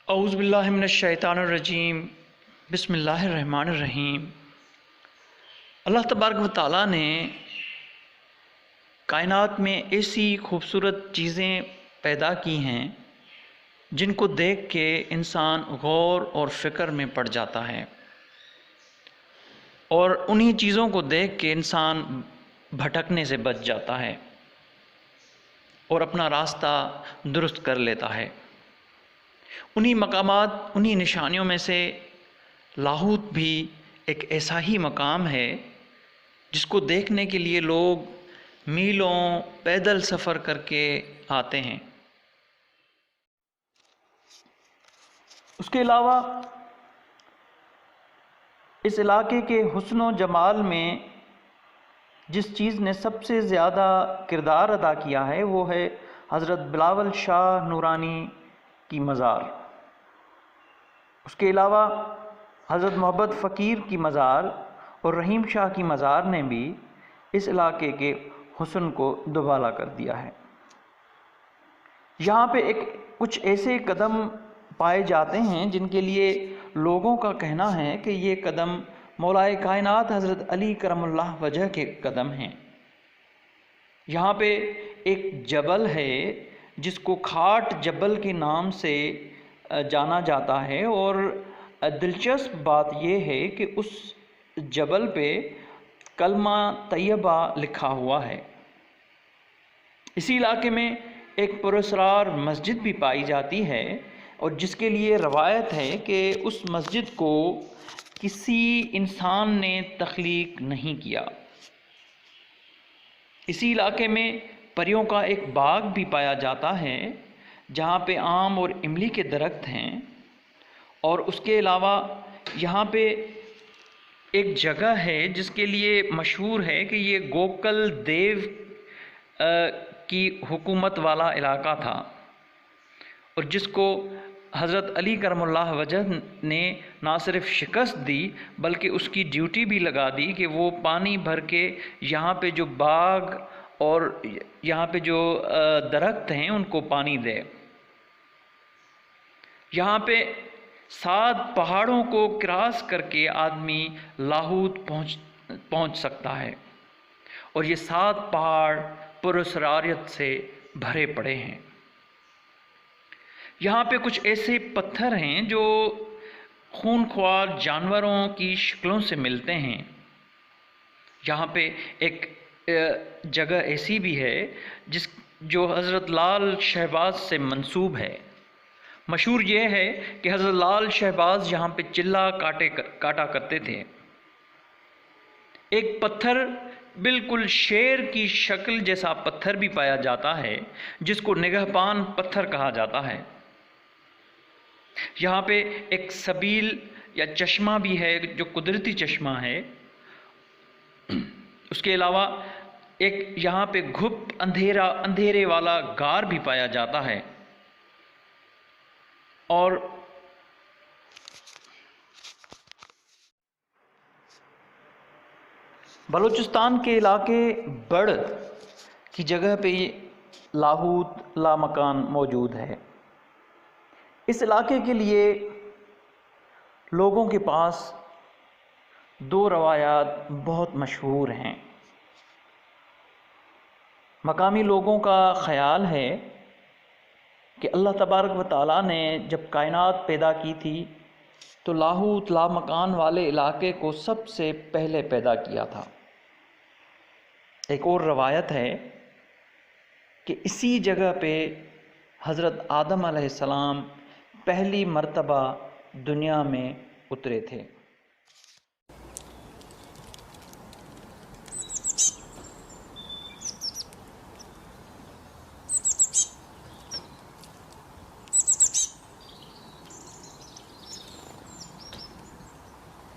اعوذ باللہ من الشیطان الرجیم بسم اللہ الرحمن الرحیم۔ اللہ تبارک و تعالیٰ نے کائنات میں ایسی خوبصورت چیزیں پیدا کی ہیں جن کو دیکھ کے انسان غور اور فکر میں پڑ جاتا ہے، اور انہی چیزوں کو دیکھ کے انسان بھٹکنے سے بچ جاتا ہے اور اپنا راستہ درست کر لیتا ہے۔ انہی مقامات، انہی نشانیوں میں سے لاہوت بھی ایک ایسا ہی مقام ہے جس کو دیکھنے کے لیے لوگ میلوں پیدل سفر کر کے آتے ہیں۔ اس کے علاوہ اس علاقے کے حسن و جمال میں جس چیز نے سب سے زیادہ کردار ادا کیا ہے وہ ہے حضرت بلاول شاہ نورانی کی مزار۔ اس کے علاوہ حضرت محمد فقیر کی مزار اور رحیم شاہ کی مزار نے بھی اس علاقے کے حسن کو دوبالا کر دیا ہے۔ یہاں پہ کچھ ایسے قدم پائے جاتے ہیں جن کے لیے لوگوں کا کہنا ہے کہ یہ قدم مولائے کائنات حضرت علی کرم اللہ وجہ کے قدم ہیں۔ یہاں پہ ایک جبل ہے جس کو کھاٹ جبل کے نام سے جانا جاتا ہے، اور دلچسپ بات یہ ہے کہ اس جبل پہ کلمہ طیبہ لکھا ہوا ہے۔ اسی علاقے میں ایک پراسرار مسجد بھی پائی جاتی ہے، اور جس کے لیے روایت ہے کہ اس مسجد کو کسی انسان نے تخلیق نہیں کیا۔ اسی علاقے میں پریوں کا ایک باغ بھی پایا جاتا ہے جہاں پہ آم اور املی کے درخت ہیں، اور اس کے علاوہ یہاں پہ ایک جگہ ہے جس کے لیے مشہور ہے کہ یہ گوکل دیو کی حکومت والا علاقہ تھا، اور جس کو حضرت علی کرم اللہ وجہ نے نہ صرف شکست دی بلکہ اس کی ڈیوٹی بھی لگا دی کہ وہ پانی بھر کے یہاں پہ جو باغ اور یہاں پہ جو درخت ہیں ان کو پانی دے۔ یہاں پہ 7 پہاڑوں کو کراس کر کے آدمی لاہوت پہنچ سکتا ہے، اور یہ 7 پہاڑ پراسراریت سے بھرے پڑے ہیں۔ یہاں پہ کچھ ایسے پتھر ہیں جو خونخوار جانوروں کی شکلوں سے ملتے ہیں۔ یہاں پہ ایک جگہ ایسی بھی ہے جو حضرت لال شہباز سے منسوب ہے۔ مشہور یہ ہے کہ حضرت لال شہباز یہاں پہ چلہ کاٹا کرتے تھے۔ ایک پتھر بالکل شیر کی شکل جیسا پتھر بھی پایا جاتا ہے جس کو نگہبان پتھر کہا جاتا ہے۔ یہاں پہ ایک سبیل یا چشمہ بھی ہے جو قدرتی چشمہ ہے۔ اس کے علاوہ ایک یہاں پہ گھپ اندھیرے والا غار بھی پایا جاتا ہے، اور بلوچستان کے علاقے بڑھ کی جگہ پہ یہ لاہوت لامکان موجود ہے۔ اس علاقے کے لیے لوگوں کے پاس 2 روایات بہت مشہور ہیں۔ مقامی لوگوں کا خیال ہے کہ اللہ تبارک و تعالیٰ نے جب کائنات پیدا کی تھی تو لاہوت لامکان والے علاقے کو سب سے پہلے پیدا کیا تھا۔ ایک اور روایت ہے کہ اسی جگہ پہ حضرت آدم علیہ السلام پہلی مرتبہ دنیا میں اترے تھے۔